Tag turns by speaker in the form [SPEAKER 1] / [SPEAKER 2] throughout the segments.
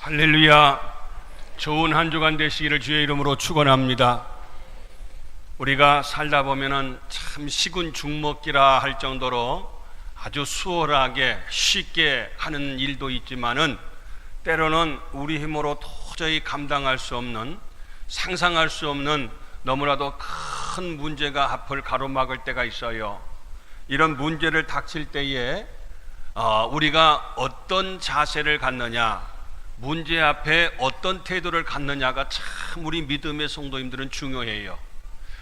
[SPEAKER 1] 할렐루야. 좋은 한 주간 되시기를 주의 이름으로 축원합니다. 우리가 살다 보면은 참 식은 죽 먹기라 할 정도로 아주 수월하게 쉽게 하는 일도 있지만은 때로는 우리 힘으로 도저히 감당할 수 없는, 상상할 수 없는 너무나도 큰 문제가 앞을 가로막을 때가 있어요. 이런 문제를 닥칠 때에 우리가 어떤 자세를 갖느냐, 문제 앞에 어떤 태도를 갖느냐가 참 우리 믿음의 성도님들은 중요해요.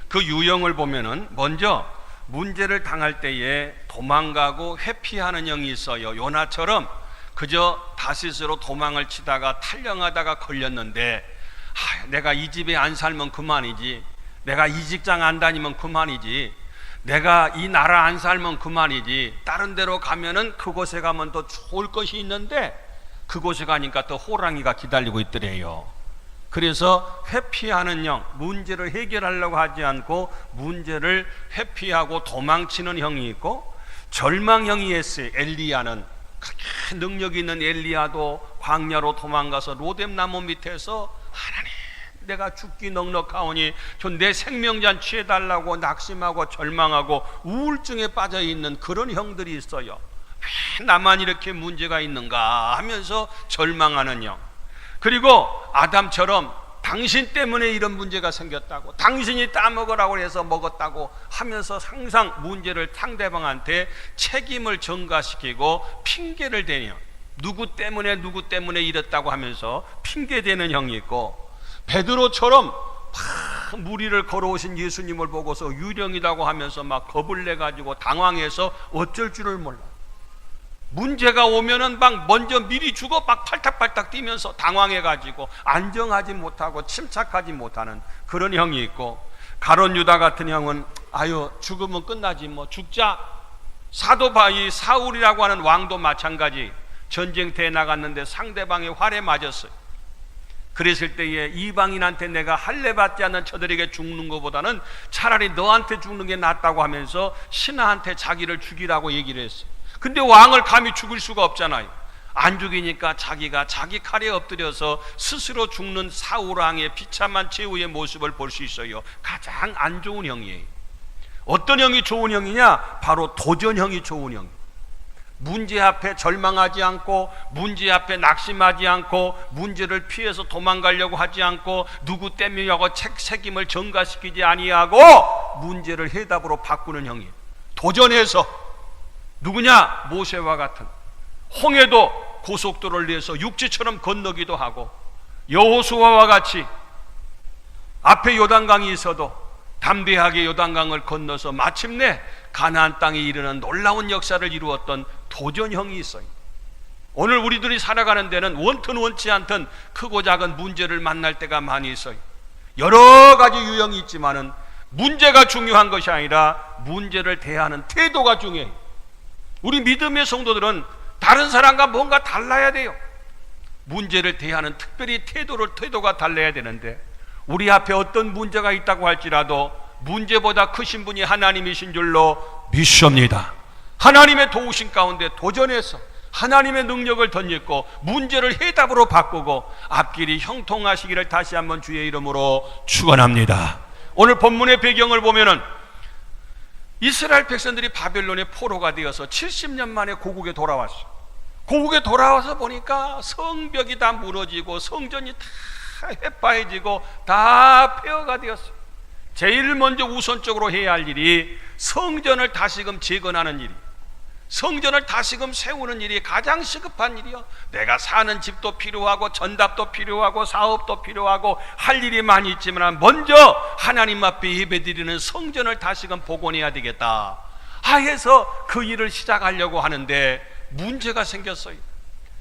[SPEAKER 1] 그 유형을 보면은 먼저 문제를 당할 때에 도망가고 회피하는 영이 있어요. 요나처럼 그저 다시스로 도망을 치다가 탈영하다가 걸렸는데 내가 이 집에 안 살면 그만이지, 내가 이 직장 안 다니면 그만이지, 내가 이 나라 안 살면 그만이지, 다른 데로 가면은 그곳에 가면 더 좋을 것이 있는데 그곳에 가니까 또 호랑이가 기다리고 있더래요. 그래서 회피하는 영, 문제를 해결하려고 하지 않고 문제를 회피하고 도망치는 형이 있고, 절망형이 있어요. 엘리야는 그렇게 능력 있는 엘리야도 광야로 도망가서 로뎀나무 밑에서 하나님, 내가 죽기 넉넉하오니 좀 내 생명잔치 해달라고 낙심하고 절망하고 우울증에 빠져있는 그런 형들이 있어요. 왜 나만 이렇게 문제가 있는가 하면서 절망하는 영. 그리고 아담처럼 당신 때문에 이런 문제가 생겼다고, 당신이 따먹으라고 해서 먹었다고 하면서 항상 문제를 상대방한테 책임을 전가시키고 핑계를 대는, 누구 때문에 이랬다고 하면서 핑계대는 형이 있고, 베드로처럼 막 무리를 걸어오신 예수님을 보고서 유령이라고 하면서 막 겁을 내가지고 당황해서 어쩔 줄을 몰라. 문제가 오면은 막 먼저 미리 죽어 막 팔딱팔딱 뛰면서 당황해가지고 안정하지 못하고 침착하지 못하는 그런 형이 있고, 가룟 유다 같은 형은 아유 죽으면 끝나지 뭐 죽자. 사도바이 사울이라고 하는 왕도 마찬가지. 전쟁터에 나갔는데 상대방의 활에 맞았어요. 그랬을 때에 이방인한테 내가 할례 받지 않는 저들에게 죽는 것보다는 차라리 너한테 죽는 게 낫다고 하면서 신하한테 자기를 죽이라고 얘기를 했어요. 근데 왕을 감히 죽일 수가 없잖아요. 안 죽이니까 자기가 자기 칼에 엎드려서 스스로 죽는 사울왕의 비참한 최후의 모습을 볼 수 있어요. 가장 안 좋은 형이에요. 어떤 형이 좋은 형이냐? 바로 도전형이 좋은 형. 문제 앞에 절망하지 않고, 문제 앞에 낙심하지 않고, 문제를 피해서 도망가려고 하지 않고, 누구 때문이라고 책임을 전가시키지 아니하고 문제를 해답으로 바꾸는 형이에요. 도전해서 누구냐? 모세와 같은, 홍해도 고속도로를 내서 육지처럼 건너기도 하고, 여호수아와 같이 앞에 요단강이 있어도 담대하게 요단강을 건너서 마침내 가나안 땅에 이르는 놀라운 역사를 이루었던 도전형이 있어요. 오늘 우리들이 살아가는 데는 원튼 원치 않든 크고 작은 문제를 만날 때가 많이 있어요. 여러 가지 유형이 있지만은 문제가 중요한 것이 아니라 문제를 대하는 태도가 중요해요. 우리 믿음의 성도들은 다른 사람과 뭔가 달라야 돼요. 문제를 대하는 특별히 태도가 달라야 되는데, 우리 앞에 어떤 문제가 있다고 할지라도 문제보다 크신 분이 하나님이신 줄로 믿습니다. 하나님의 도우심 가운데 도전해서 하나님의 능력을 덧입고 문제를 해답으로 바꾸고 앞길이 형통하시기를 다시 한번 주의 이름으로 축원합니다. 오늘 본문의 배경을 보면은 이스라엘 백성들이 바벨론의 포로가 되어서 70년 만에 고국에 돌아왔어요. 고국에 돌아와서 보니까 성벽이 다 무너지고 성전이 다 해파해지고 다 폐허가 되었어요. 제일 먼저 우선적으로 해야 할 일이 성전을 다시금 재건하는 일이, 성전을 다시금 세우는 일이 가장 시급한 일이요. 내가 사는 집도 필요하고 전답도 필요하고 사업도 필요하고 할 일이 많이 있지만 먼저 하나님 앞에 예배드리는 성전을 다시금 복원해야 되겠다 해서 그 일을 시작하려고 하는데 문제가 생겼어요.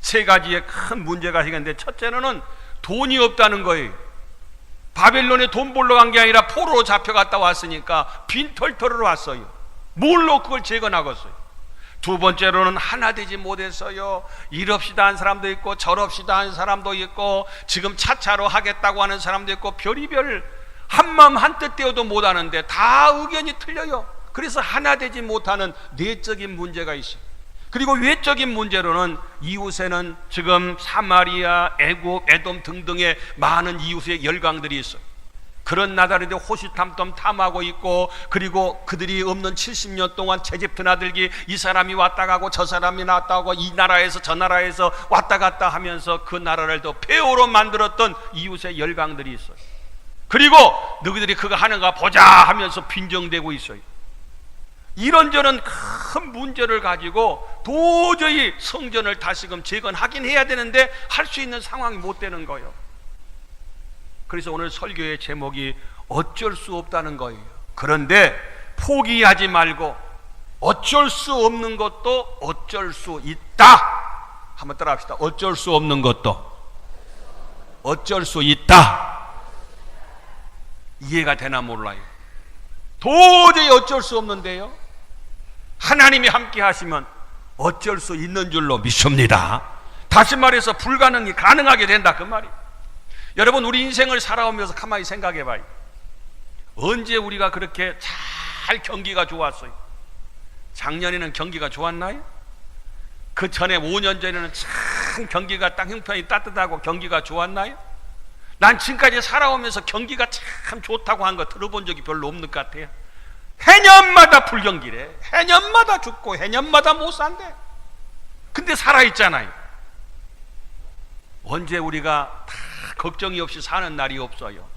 [SPEAKER 1] 세 가지의 큰 문제가 생겼는데, 첫째는 돈이 없다는 거예요. 바벨론에 돈 벌러 간 게 아니라 포로로 잡혀갔다 왔으니까 빈털터로 왔어요. 뭘로 그걸 재건하겠어요? 두 번째로는 하나 되지 못했어요. 일 없이 다 한 사람도 있고 절 없이 다 한 사람도 있고 지금 차차로 하겠다고 하는 사람도 있고 별의별 한마음 한뜻 되어도 못하는데 다 의견이 틀려요. 그래서 하나 되지 못하는 내적인 문제가 있어요. 그리고 외적인 문제로는 이웃에는 지금 사마리아, 애굽, 에돔 등등의 많은 이웃의 열강들이 있어요. 그런 나라들이 호시탐탐 탐하고 있고, 그리고 그들이 없는 70년 동안 채집 드나들기, 이 사람이 왔다 가고 저 사람이 왔다 가고 이 나라에서 저 나라에서 왔다 갔다 하면서 그 나라를 더 폐허로 만들었던 이웃의 열강들이 있어요. 그리고 너희들이 그거 하는가 보자 하면서 빈정대고 있어요. 이런저런 큰 문제를 가지고 도저히 성전을 다시금 재건하긴 해야 되는데 할 수 있는 상황이 못 되는 거예요. 그래서 오늘 설교의 제목이 어쩔 수 없다는 거예요. 그런데 포기하지 말고 어쩔 수 없는 것도 어쩔 수 있다. 한번 따라 합시다. 어쩔 수 없는 것도 어쩔 수 있다. 이해가 되나 몰라요. 도저히 어쩔 수 없는데요, 하나님이 함께 하시면 어쩔 수 있는 줄로 믿습니다. 다시 말해서 불가능이 가능하게 된다, 그 말이에요. 여러분, 우리 인생을 살아오면서 가만히 생각해 봐요. 언제 우리가 그렇게 잘 경기가 좋았어요? 작년에는 경기가 좋았나요? 그 전에 5년 전에는 참 경기가 딱 형편이 따뜻하고 경기가 좋았나요? 난 지금까지 살아오면서 경기가 참 좋다고 한 거 들어본 적이 별로 없는 것 같아요. 해년마다 불경기래. 해년마다 죽고 해년마다 못 산대. 근데 살아있잖아요. 언제 우리가 다 걱정이 없이 사는 날이 없어요.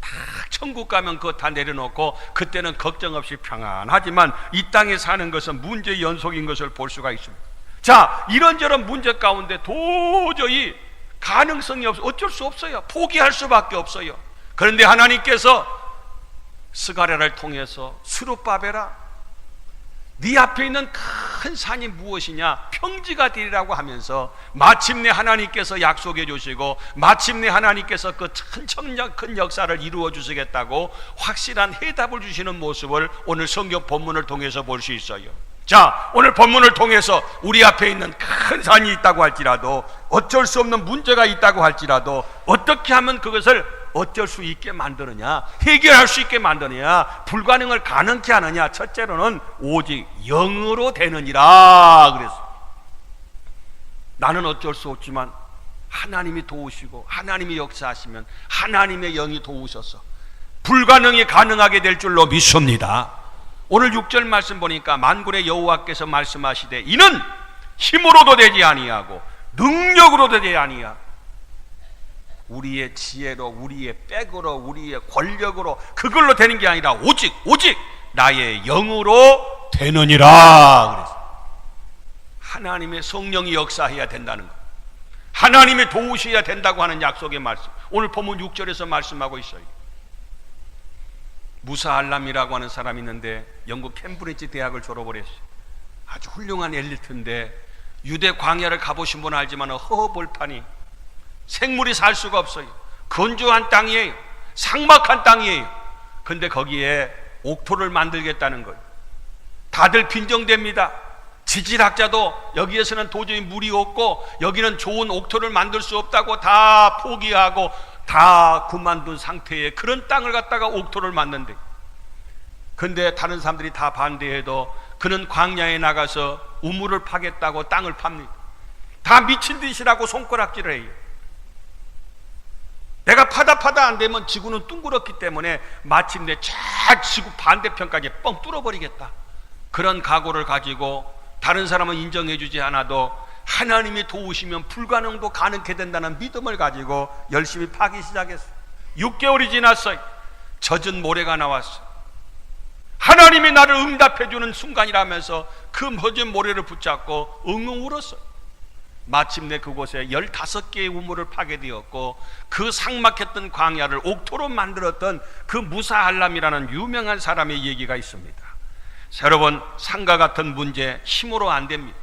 [SPEAKER 1] 다 천국 가면 그거 다 내려놓고 그때는 걱정 없이 평안하지만 이 땅에 사는 것은 문제의 연속인 것을 볼 수가 있습니다. 자, 이런저런 문제 가운데 도저히 가능성이 없어, 어쩔 수 없어요. 포기할 수밖에 없어요. 그런데 하나님께서 스가랴를 통해서 스룹바벨아, 네 앞에 있는 큰 산이 무엇이냐, 평지가 되리라고 하면서 마침내 하나님께서 약속해 주시고 마침내 하나님께서 그 큰 역사를 이루어 주시겠다고 확실한 해답을 주시는 모습을 오늘 성경 본문을 통해서 볼 수 있어요. 자, 오늘 본문을 통해서 우리 앞에 있는 큰 산이 있다고 할지라도, 어쩔 수 없는 문제가 있다고 할지라도 어떻게 하면 그것을 어쩔 수 있게 만드느냐, 해결할 수 있게 만드느냐, 불가능을 가능케 하느냐. 첫째로는 오직 영으로 되느니라 그랬어요. 나는 어쩔 수 없지만 하나님이 도우시고 하나님이 역사하시면 하나님의 영이 도우셔서 불가능이 가능하게 될 줄로 믿습니다. 오늘 6절 말씀 보니까 만군의 여호와께서 말씀하시되 이는 힘으로도 되지 아니하고 능력으로도 되지 아니하고 우리의 지혜로, 우리의 백으로, 우리의 권력으로 그걸로 되는 게 아니라 오직 나의 영으로 되느니라 그랬어요. 하나님의 성령이 역사해야 된다는 것, 하나님이 도우셔야 된다고 하는 약속의 말씀, 오늘 본문 6절에서 말씀하고 있어요. 무사 알람이라고 하는 사람이 있는데 영국 캠브리지 대학을 졸업을 했어요. 아주 훌륭한 엘리트인데 유대 광야를 가보신 분은 알지만 허허벌판이, 생물이 살 수가 없어요. 건조한 땅이에요. 삭막한 땅이에요. 근데 거기에 옥토를 만들겠다는 거예요. 다들 빈정됩니다. 지질학자도 여기에서는 도저히 물이 없고 여기는 좋은 옥토를 만들 수 없다고 다 포기하고 다 그만둔 상태에 그런 땅을 갖다가 옥토를 만든대. 근데 다른 사람들이 다 반대해도 그는 광야에 나가서 우물을 파겠다고 땅을 팝니다. 다 미친 듯이라고 손가락질을 해요. 내가 파다 안 되면 지구는 둥그렇기 때문에 마침내 쫙 지구 반대편까지 뻥 뚫어버리겠다. 그런 각오를 가지고 다른 사람은 인정해 주지 않아도 하나님이 도우시면 불가능도 가능케 된다는 믿음을 가지고 열심히 파기 시작했어요. 6개월이 지났어요. 젖은 모래가 나왔어요. 하나님이 나를 응답해 주는 순간이라면서 그 젖은 모래를 붙잡고 엉엉 울었어요. 마침내 그곳에 15개의 우물을 파게 되었고 그 삭막했던 광야를 옥토로 만들었던 그 무사알람이라는 유명한 사람의 얘기가 있습니다. 여러분, 산과 같은 문제 힘으로 안 됩니다.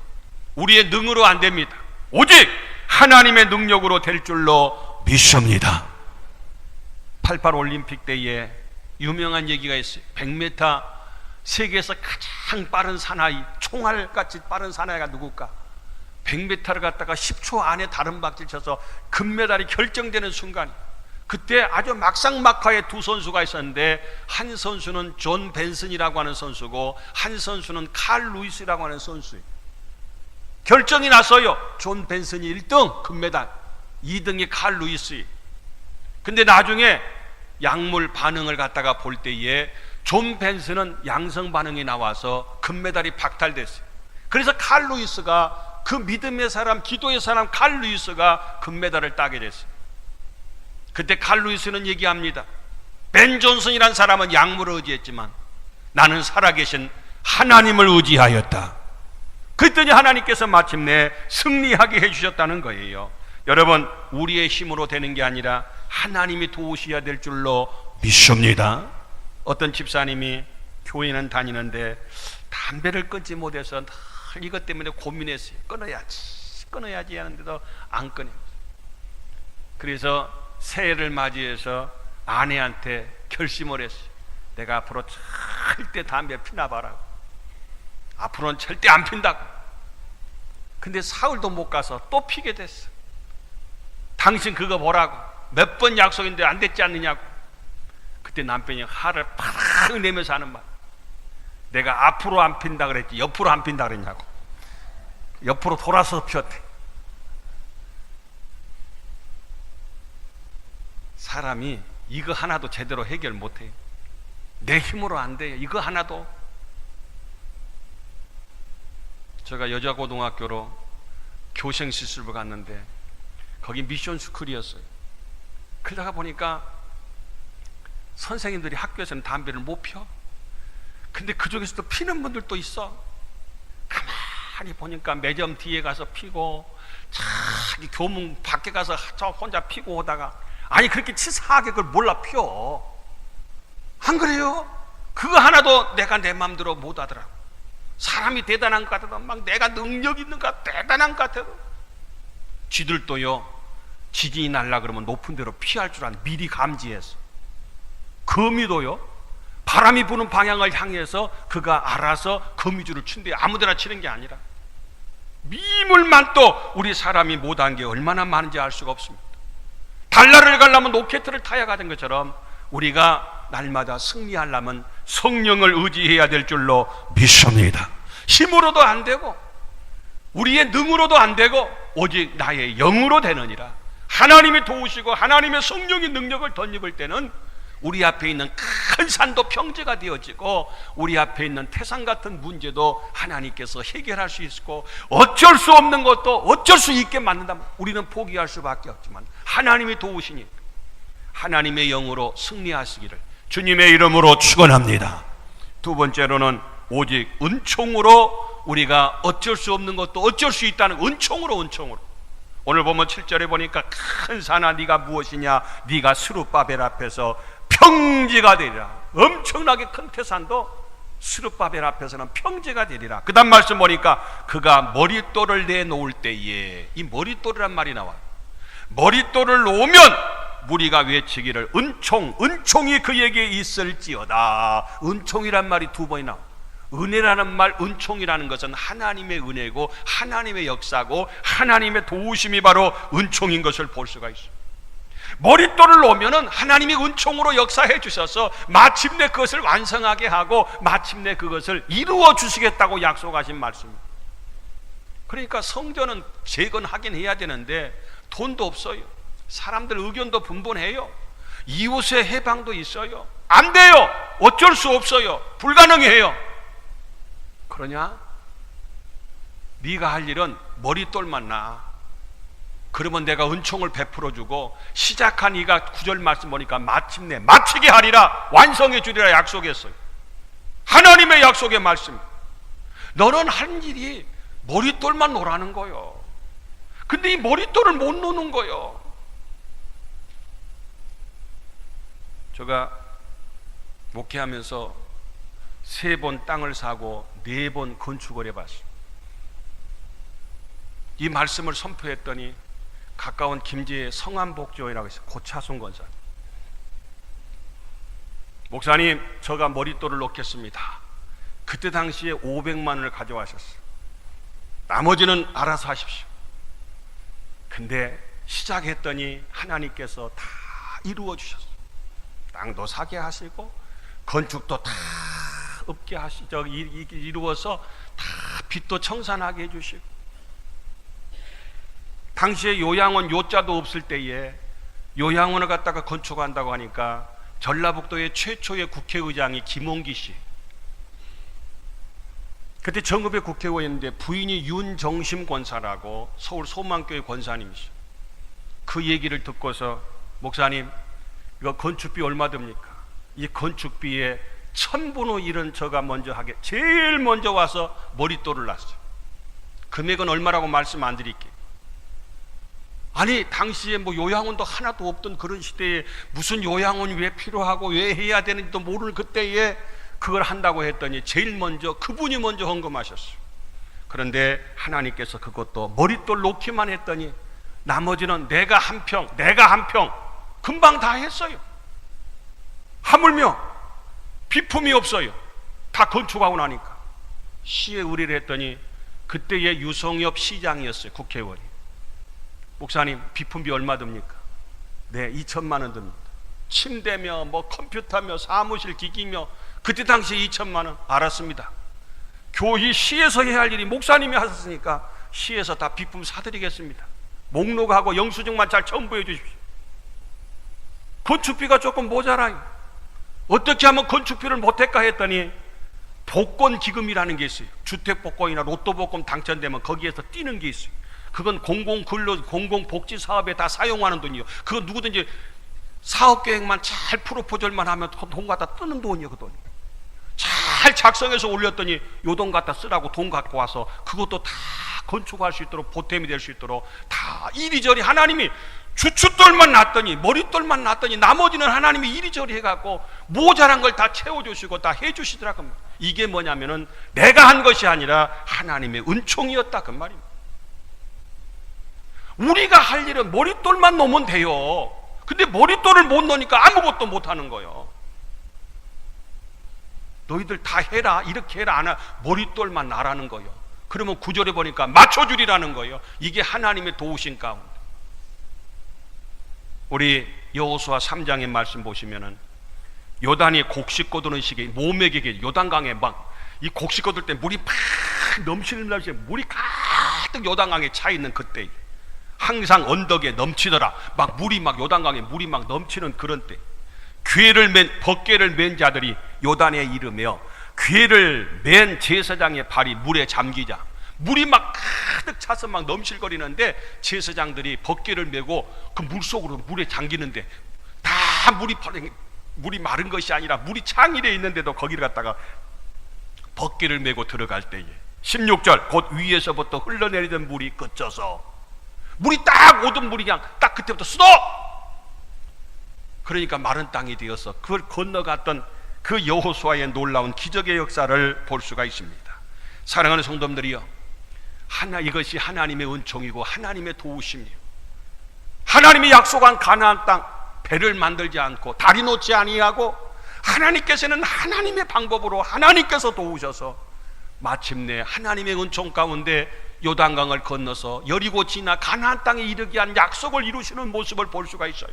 [SPEAKER 1] 우리의 능으로 안 됩니다. 오직 하나님의 능력으로 될 줄로 믿습니다. 88 올림픽 때에 유명한 얘기가 있어요. 100m 세계에서 가장 빠른 사나이, 총알같이 빠른 사나이가 누굴까? 100m를 갔다가 10초 안에 다른 박질 쳐서 금메달이 결정되는 순간, 그때 아주 막상막하의 두 선수가 있었는데 한 선수는 존 벤슨이라고 하는 선수고 한 선수는 칼 루이스라고 하는 선수예요. 결정이 났어요. 존 벤슨이 1등 금메달, 2등이 칼 루이스. 근데 나중에 약물 반응을 갖다가 볼 때에 존 벤슨은 양성 반응이 나와서 금메달이 박탈됐어요. 그래서 칼 루이스가, 그 믿음의 사람, 기도의 사람 칼 루이스가 금메달을 따게 됐어요. 그때 칼 루이스는 얘기합니다. 벤 존슨이란 사람은 약물을 의지했지만 나는 살아계신 하나님을 의지하였다. 그랬더니 하나님께서 마침내 승리하게 해주셨다는 거예요. 여러분, 우리의 힘으로 되는 게 아니라 하나님이 도우셔야 될 줄로 믿습니다. 어떤 집사님이 교회는 다니는데 담배를 끊지 못해서 늘 이것 때문에 고민했어요. 끊어야지 하는데도 안 끊어요. 그래서 새해를 맞이해서 아내한테 결심을 했어요. 내가 앞으로 절대 담배 피나 봐라고. 앞으로는 절대 안 핀다고. 근데 사흘도 못 가서 또 피게 됐어. 당신 그거 보라고. 몇 번 약속인데 안 됐지 않느냐고. 그때 남편이 화를 팍 내면서 하는 말. 내가 앞으로 안 핀다 그랬지 옆으로 안 핀다 그랬냐고. 옆으로 돌아서 피웠대. 사람이 이거 하나도 제대로 해결 못해요. 내 힘으로 안 돼요. 이거 하나도. 제가 여자고등학교로 교생실습을 갔는데 거기 미션 스쿨이었어요. 그러다가 보니까 선생님들이 학교에서는 담배를 못 펴. 근데 그 중에서도 피는 분들도 있어. 가만히 보니까 매점 뒤에 가서 피고, 자기 교문 밖에 가서 저 혼자 피고 오다가, 아니 그렇게 치사하게 그걸 몰라 피워. 안 그래요? 그거 하나도 내가 내 마음대로 못 하더라고. 사람이 대단한 것 같아도, 막 내가 능력 있는 것 같아, 대단한 것 같아도. 쥐들도요, 지진이 날라 그러면 높은 데로 피할 줄 아는 미리 감지했어. 거미도요, 바람이 부는 방향을 향해서 그가 알아서 거미줄을 친대. 아무데나 치는 게 아니라 미물만 또 우리 사람이 못한 게 얼마나 많은지 알 수가 없습니다. 달나라를 가려면 로켓을 타야 가는 것처럼 우리가 날마다 승리하려면 성령을 의지해야 될 줄로 믿습니다. 힘으로도 안 되고 우리의 능으로도 안 되고 오직 나의 영으로 되느니라. 하나님이 도우시고 하나님의 성령의 능력을 덧입을 때는 우리 앞에 있는 큰 산도 평지가 되어지고 우리 앞에 있는 태산 같은 문제도 하나님께서 해결할 수 있고 어쩔 수 없는 것도 어쩔 수 있게 만든다면 우리는 포기할 수밖에 없지만 하나님이 도우시니 하나님의 영으로 승리하시기를 주님의 이름으로 축원합니다. 두 번째로는 오직 은총으로 우리가 어쩔 수 없는 것도 어쩔 수 있다는 은총으로. 오늘 보면 7절에 보니까 큰 산아 네가 무엇이냐, 네가 스룹바벨 앞에서 평지가 되리라. 엄청나게 큰 태산도 스룹바벨 앞에서는 평지가 되리라. 그 다음 말씀 보니까 그가 머릿돌을 내놓을 때에, 이 머릿돌이란 말이 나와요. 머릿돌을 놓으면 무리가 외치기를 은총이 그에게 있을지어다. 은총이란 말이 두 번이 나와요. 은혜라는 말, 은총이라는 것은 하나님의 은혜고 하나님의 역사고 하나님의 도우심이 바로 은총인 것을 볼 수가 있어요. 머릿돌을 놓으면 하나님이 은총으로 역사해 주셔서 마침내 그것을 완성하게 하고 마침내 그것을 이루어 주시겠다고 약속하신 말씀입니다. 그러니까 성전은 재건하긴 해야 되는데 돈도 없어요. 사람들 의견도 분분해요. 이웃의 해방도 있어요. 안 돼요. 어쩔 수 없어요. 불가능해요. 그러냐? 네가 할 일은 머릿돌만 나. 그러면 내가 은총을 베풀어주고 시작한 이가 9절 말씀 보니까 마침내 마치게 하리라, 완성해 주리라 약속했어요. 하나님의 약속의 말씀. 너는 한 일이 머릿돌만 놓으라는 거요. 근데 이 머릿돌을 못 놓는 거요. 제가 목회하면서 3번 땅을 사고 4번 건축을 해봤어요. 이 말씀을 선포했더니 가까운 김제의 성안복조이라고 해서 고차순 권사, 목사님 저가 머릿돌을 놓겠습니다. 그때 당시에 500만 원을 가져가셨어요. 나머지는 알아서 하십시오. 근데 시작했더니 하나님께서 다 이루어 주셨어요. 땅도 사게 하시고 건축도 다 없게 이루어서 다 빚도 청산하게 해주시고 당시에 요양원 요자도 없을 때에 요양원을 갖다가 건축한다고 하니까 전라북도의 최초의 국회의장이 김홍기 씨. 그때 정읍의 국회의원인데 부인이 윤정심 권사라고 서울 소망교회 권사님이시죠. 그 얘기를 듣고서 목사님, 이거 건축비 얼마 듭니까? 이 건축비에 1000분의 1은 저가 먼저 하게, 제일 먼저 와서 머릿돌을 놨어요. 금액은 얼마라고 말씀 안 드릴게요. 아니, 당시에 뭐 요양원도 하나도 없던 그런 시대에 무슨 요양원이 왜 필요하고 왜 해야 되는지도 모르는 그때에 그걸 한다고 했더니 제일 먼저 그분이 먼저 헌금하셨어요. 그런데 하나님께서 그것도 머릿돌 놓기만 했더니 나머지는 내가 한 평 금방 다 했어요. 하물며 비품이 없어요. 다 건축하고 나니까. 시에 의뢰를 했더니 그때의 유성엽 시장이었어요. 국회의원이. 목사님, 비품비 얼마 듭니까? 네, 2천만 원 듭니다. 침대며 뭐 컴퓨터며 사무실 기기며 그때 당시에 2천만 원. 알았습니다. 교회 시에서 해야 할 일이 목사님이 하셨으니까 시에서 다 비품 사드리겠습니다. 목록하고 영수증만 잘 첨부해 주십시오. 건축비가 조금 모자라요. 어떻게 하면 건축비를 못할까 했더니 복권기금이라는 게 있어요. 주택복권이나 로또복권 당첨되면 거기에서 띄는 게 있어요. 그건 공공근로, 공공복지사업에 다 사용하는 돈이요. 그건 누구든지 사업계획만 잘 프로포절만 하면 돈 갖다 뜨는 돈이요. 그 돈이 잘 작성해서 올렸더니 요 돈 갖다 쓰라고 돈 갖고 와서 그것도 다 건축할 수 있도록 보탬이 될 수 있도록 다 이리저리 하나님이 주춧돌만 놨더니 머릿돌만 놨더니 나머지는 하나님이 이리저리 해갖고 모자란 걸 다 채워주시고 다 해주시더라고요. 이게 뭐냐면은 내가 한 것이 아니라 하나님의 은총이었다 그 말입니다. 우리가 할 일은 머릿돌만 놓으면 돼요. 근데 머릿돌을 못 놓으니까 아무것도 못 하는 거예요. 너희들 다 해라, 이렇게 해라, 안 하, 머릿돌만 나라는 거예요. 그러면 구절에 보니까 맞춰주리라는 거예요. 이게 하나님의 도우신 가운데. 우리 여호수아 3장의 말씀 보시면은 요단이 곡식 거두는 시기에 모맥에게 요단강에 막 이 곡식 거둘 때 물이 팍 넘치는 날씨에 물이 가득 요단강에 차 있는 그때 항상 언덕에 넘치더라. 막 물이 막 요단강에 물이 막 넘치는 그런 때 벗개를 맨 자들이 요단에 이르며 궤를 맨 제사장의 발이 물에 잠기자. 물이 막 가득 차서 막 넘실거리는데 제사장들이 벗개를 메고 그 물속으로 물에 잠기는데 다 물이 마른 것이 아니라 물이 창일에 있는데도 거기를 갖다가 벗개를 메고 들어갈 때에 16절 곧 위에서부터 흘러내리던 물이 그쳐서 물이 딱 오던 물이 그냥 딱 그때부터 스톱! 그러니까 마른 땅이 되어서 그걸 건너갔던 그 여호수아의 놀라운 기적의 역사를 볼 수가 있습니다. 사랑하는 성도님들이여, 이것이 하나님의 은총이고 하나님의 도우심이요. 하나님이 약속한 가나안 땅 배를 만들지 않고 다리 놓지 아니하고 하나님께서는 하나님의 방법으로 하나님께서 도우셔서 마침내 하나님의 은총 가운데 요단강을 건너서 여리고 지나 가나안 땅에 이르게 한 약속을 이루시는 모습을 볼 수가 있어요.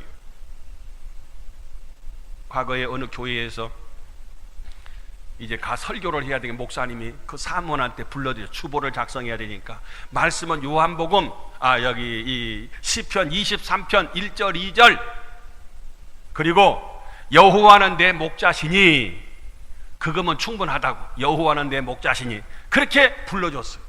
[SPEAKER 1] 과거에 어느 교회에서 이제 설교를 해야 되게 목사님이 그 사모한테 불러드려 추보를 작성해야 되니까 말씀은 요한복음 여기 이 시편 23편 1절 2절 그리고 여호와는 내 목자시니 그거면 충분하다고 여호와는 내 목자시니 그렇게 불러줬어요.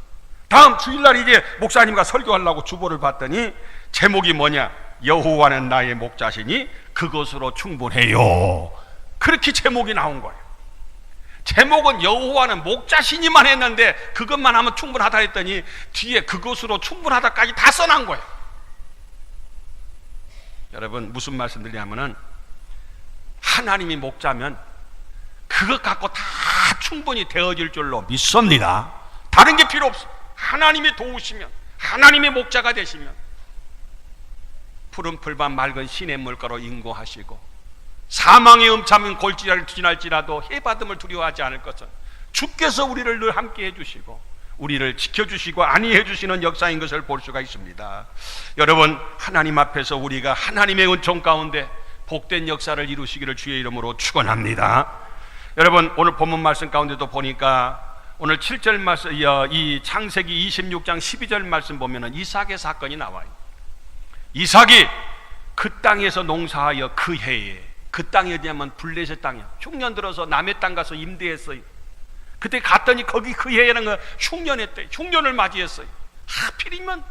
[SPEAKER 1] 다음 주일날 이제 목사님과 설교하려고 주보를 봤더니 제목이 뭐냐? 여호와는 나의 목자시니 그것으로 충분해요. 그렇게 제목이 나온 거예요. 제목은 여호와는 목자시니만 했는데 그것만 하면 충분하다 했더니 뒤에 그것으로 충분하다까지 다 써놓은 거예요. 여러분 무슨 말씀 드리냐면은 하나님이 목자면 그것 갖고 다 충분히 되어질 줄로 믿습니다. 다른 게 필요 없어. 하나님이 도우시면 하나님의 목자가 되시면 푸른 풀밭 맑은 시냇물가로 인고하시고 사망의 음참인 골지를 지날지라도 해받음을 두려워하지 않을 것은 주께서 우리를 늘 함께 해주시고 우리를 지켜주시고 안위해 주시는 역사인 것을 볼 수가 있습니다. 여러분 하나님 앞에서 우리가 하나님의 은총 가운데 복된 역사를 이루시기를 주의 이름으로 축원합니다. 여러분 오늘 본문 말씀 가운데도 보니까 오늘 7절 말씀 이 창세기 26장 12절 말씀 보면은 이삭의 사건이 나와요. 이삭이 그 땅에서 농사하여 그 해에, 그 땅이 어디냐면 블레셋 땅이야. 흉년 들어서 남의 땅 가서 임대했어요. 그때 갔더니 거기 그 해에는 흉년했대. 흉년을 맞이했어요. 하필이면,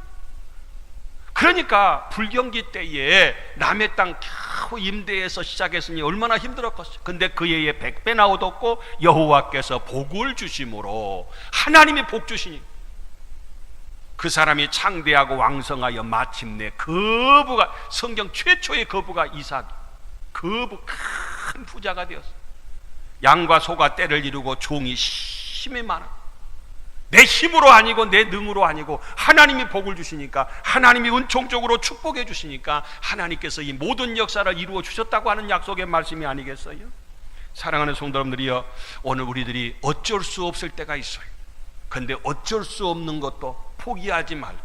[SPEAKER 1] 그러니까 불경기 때에 남의 땅 겨우 임대해서 시작했으니 얼마나 힘들었겠어요. 근데 그 해에 100배나 얻었고 여호와께서 복을 주심으로, 하나님이 복 주시니 그 사람이 창대하고 왕성하여 마침내 거부가, 성경 최초의 거부가 이삭, 거부, 큰 부자가 되었어. 양과 소가 때를 이루고 종이 심히 많아. 내 힘으로 아니고 내 능으로 아니고 하나님이 복을 주시니까, 하나님이 은총적으로 축복해 주시니까 하나님께서 이 모든 역사를 이루어 주셨다고 하는 약속의 말씀이 아니겠어요? 사랑하는 성도 여러분들이여, 오늘 우리들이 어쩔 수 없을 때가 있어요. 근데 어쩔 수 없는 것도 포기하지 말고,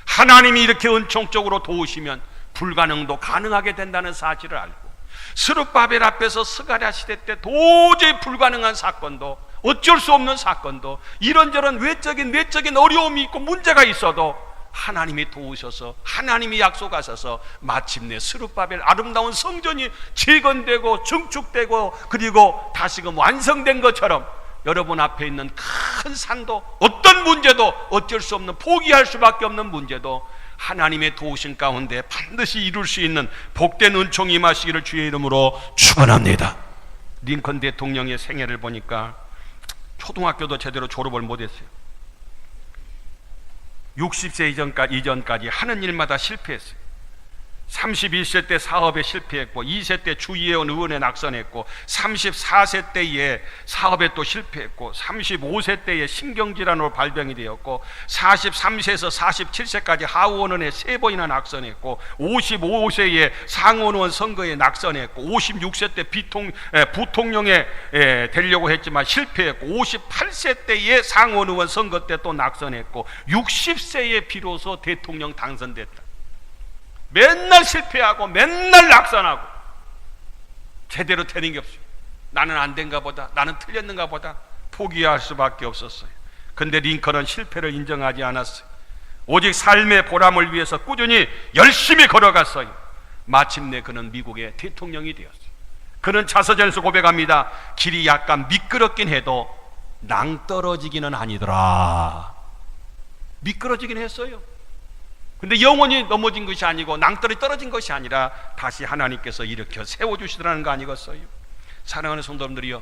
[SPEAKER 1] 하나님이 이렇게 은총적으로 도우시면 불가능도 가능하게 된다는 사실을 알고, 스룹바벨 앞에서 스가랴 시대 때 도저히 불가능한 사건도, 어쩔 수 없는 사건도, 이런저런 외적인 내적인 어려움이 있고 문제가 있어도 하나님이 도우셔서, 하나님이 약속하셔서 마침내 스룹바벨 아름다운 성전이 재건되고 증축되고 그리고 다시금 완성된 것처럼 여러분 앞에 있는 큰 산도, 어떤 문제도, 어쩔 수 없는, 포기할 수밖에 없는 문제도 하나님의 도우심 가운데 반드시 이룰 수 있는 복된 은총이 임하시기를 주의 이름으로 축원합니다. 링컨 대통령의 생애를 보니까 초등학교도 제대로 졸업을 못했어요. 60세 이전까지 하는 일마다 실패했어요. 31세 때 사업에 실패했고, 2세 때 주의회원 의원에 낙선했고, 34세 때에 사업에 또 실패했고, 35세 때에 신경질환으로 발병이 되었고, 43세에서 47세까지 하원원에 3번이나 낙선했고, 55세에 상원의원 선거에 낙선했고, 56세 때 부통령에 되려고 했지만 실패했고, 58세 때에 상원의원 선거 때 또 낙선했고, 60세에 비로소 대통령 당선됐다. 맨날 실패하고 맨날 낙선하고 제대로 되는 게 없어요. 나는 안 된가 보다, 나는 틀렸는가 보다 포기할 수밖에 없었어요. 근데 링컨은 실패를 인정하지 않았어요. 오직 삶의 보람을 위해서 꾸준히 열심히 걸어갔어요. 마침내 그는 미국의 대통령이 되었어요. 그는 자서전에서 고백합니다. 길이 약간 미끄럽긴 해도 낭떠러지기는 아니더라. 미끄러지긴 했어요. 근데 영원히 넘어진 것이 아니고 낭떠러지 떨어진 것이 아니라 다시 하나님께서 일으켜 세워주시더라는 거 아니겠어요? 사랑하는 성도님들이여,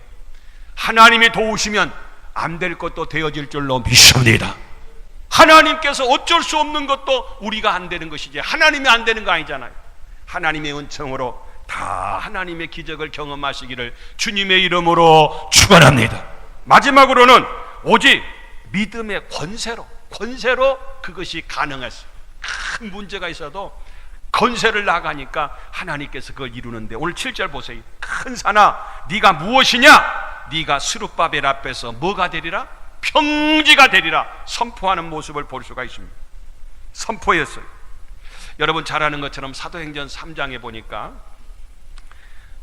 [SPEAKER 1] 하나님이 도우시면 안 될 것도 되어질 줄로 믿습니다. 하나님께서 어쩔 수 없는 것도 우리가 안 되는 것이지, 하나님이 안 되는 거 아니잖아요. 하나님의 은총으로 다 하나님의 기적을 경험하시기를 주님의 이름으로 축원합니다. 마지막으로는 오직 믿음의 권세로 그것이 가능했어요. 큰 문제가 있어도 건세를 나가니까 하나님께서 그걸 이루는데, 오늘 7절 보세요. 큰 산아, 네가 무엇이냐? 네가 스룹바벨 앞에서 뭐가 되리라? 평지가 되리라. 선포하는 모습을 볼 수가 있습니다. 선포했어요. 여러분 잘 아는 것처럼 사도행전 3장에 보니까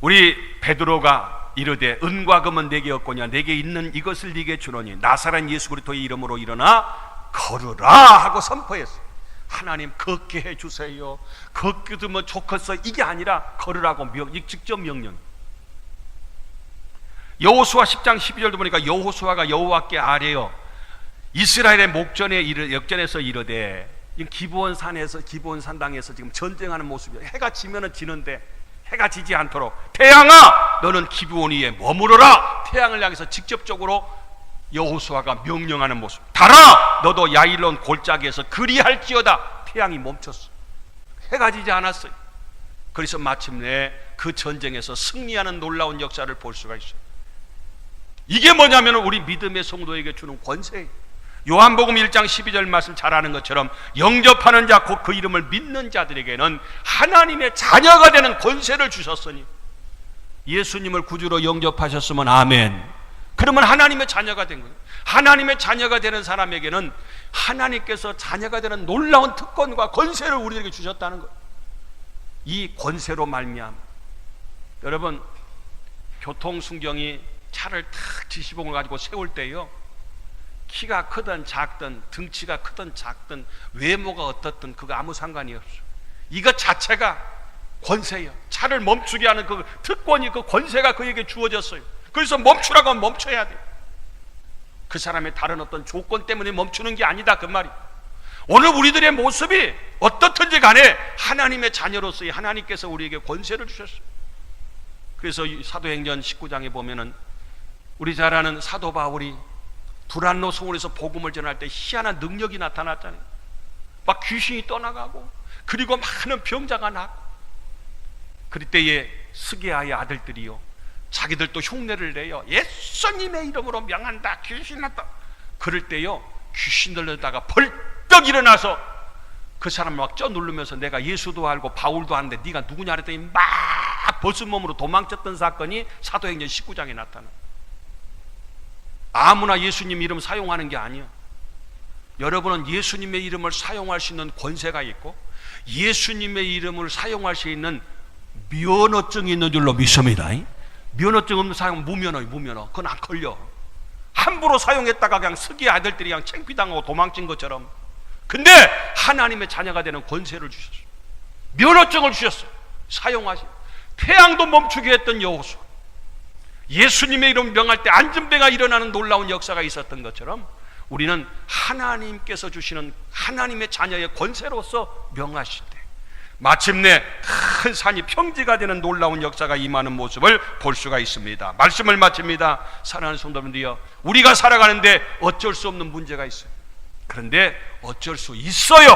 [SPEAKER 1] 우리 베드로가 이르되 은과 금은 내게 없거냐, 내게 있는 이것을 네게 주노니 나사렛 예수 그리스도의 이름으로 일어나 걸으라 하고 선포했어요. 하나님 걷게 해주세요, 걷기도 좋겠어, 이게 아니라 걸으라고 직접 명령. 여호수아 10장 12절도 보니까 여호수아가 여호와께 아뢰어 이스라엘의 역전에서 이르되, 기브온 산당에서 지금 전쟁하는 모습이에요. 해가 지면은 지는데 해가 지지 않도록 태양아 너는 기브온 위에 머무르라. 태양을 향해서 직접적으로 여호수아가 명령하는 모습. 달아 너도 야일론 골짜기에서 그리할지어다. 태양이 멈췄어. 해가 지지 않았어요. 그래서 마침내 그 전쟁에서 승리하는 놀라운 역사를 볼 수가 있어요. 이게 뭐냐면 우리 믿음의 성도에게 주는 권세예요. 요한복음 1장 12절 말씀 잘 아는 것처럼 영접하는 자 곧 그 이름을 믿는 자들에게는 하나님의 자녀가 되는 권세를 주셨으니, 예수님을 구주로 영접하셨으면 아멘. 그러면 하나님의 자녀가 된 거예요. 하나님의 자녀가 되는 사람에게는 하나님께서 자녀가 되는 놀라운 특권과 권세를 우리에게 주셨다는 거예요. 이 권세로 말미암아 여러분, 교통순경이 차를 탁 지시봉을 가지고 세울 때요, 키가 크든 작든 등치가 크든 작든 외모가 어떻든 그거 아무 상관이 없어요. 이것 자체가 권세예요. 차를 멈추게 하는 그 특권이, 그 권세가 그에게 주어졌어요. 그래서 멈추라고 하면 멈춰야 돼요. 그 사람의 다른 어떤 조건 때문에 멈추는 게 아니다, 그 말이. 오늘 우리들의 모습이 어떻든지 간에 하나님의 자녀로서의 하나님께서 우리에게 권세를 주셨어요. 그래서 사도행전 19장에 보면은 우리 잘 아는 사도 바울이 두란노 성원에서 복음을 전할 때 희한한 능력이 나타났잖아요. 막 귀신이 떠나가고, 그리고 많은 병자가 나고, 그럴 때에 스게아의 아들들이요, 자기들도 흉내를 내요. 예수님의 이름으로 명한다, 귀신 났다. 그럴 때요, 귀신 들려다가 벌떡 일어나서 그 사람을 막 쪄누르면서 내가 예수도 알고 바울도 아는데 네가 누구냐 그랬더니 막 벗은 몸으로 도망쳤던 사건이 사도행전 19장에 나타나. 아무나 예수님 이름 사용하는 게 아니야. 여러분은 예수님의 이름을 사용할 수 있는 권세가 있고, 예수님의 이름을 사용할 수 있는 면허증이 있는 줄로 믿습니다. 면허증 없는 사용은 무면허. 그건 안 걸려. 함부로 사용했다가 그냥 스기 아들들이 그냥 창피당하고 도망친 것처럼. 근데 하나님의 자녀가 되는 권세를 주셨어요. 면허증을 주셨어요. 사용하시. 태양도 멈추게 했던 여호수아, 예수님의 이름 명할 때 안전배가 일어나는 놀라운 역사가 있었던 것처럼 우리는 하나님께서 주시는 하나님의 자녀의 권세로서 명하실 때 마침내 큰 산이 평지가 되는 놀라운 역사가 임하는 모습을 볼 수가 있습니다. 말씀을 마칩니다. 사랑하는 성도님들이여, 우리가 살아가는데 어쩔 수 없는 문제가 있어요. 그런데 어쩔 수 있어요.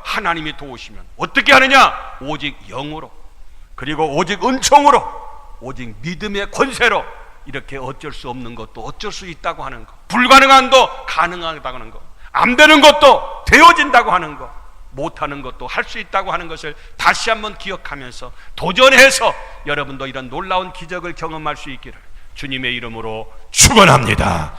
[SPEAKER 1] 하나님이 도우시면. 어떻게 하느냐? 오직 영으로, 그리고 오직 은총으로, 오직 믿음의 권세로 이렇게 어쩔 수 없는 것도 어쩔 수 있다고 하는 것, 불가능한 거 가능하다고 하는 것, 안 되는 것도 되어진다고 하는 것, 못하는 것도 할 수 있다고 하는 것을 다시 한번 기억하면서 도전해서 여러분도 이런 놀라운 기적을 경험할 수 있기를 주님의 이름으로 축원합니다.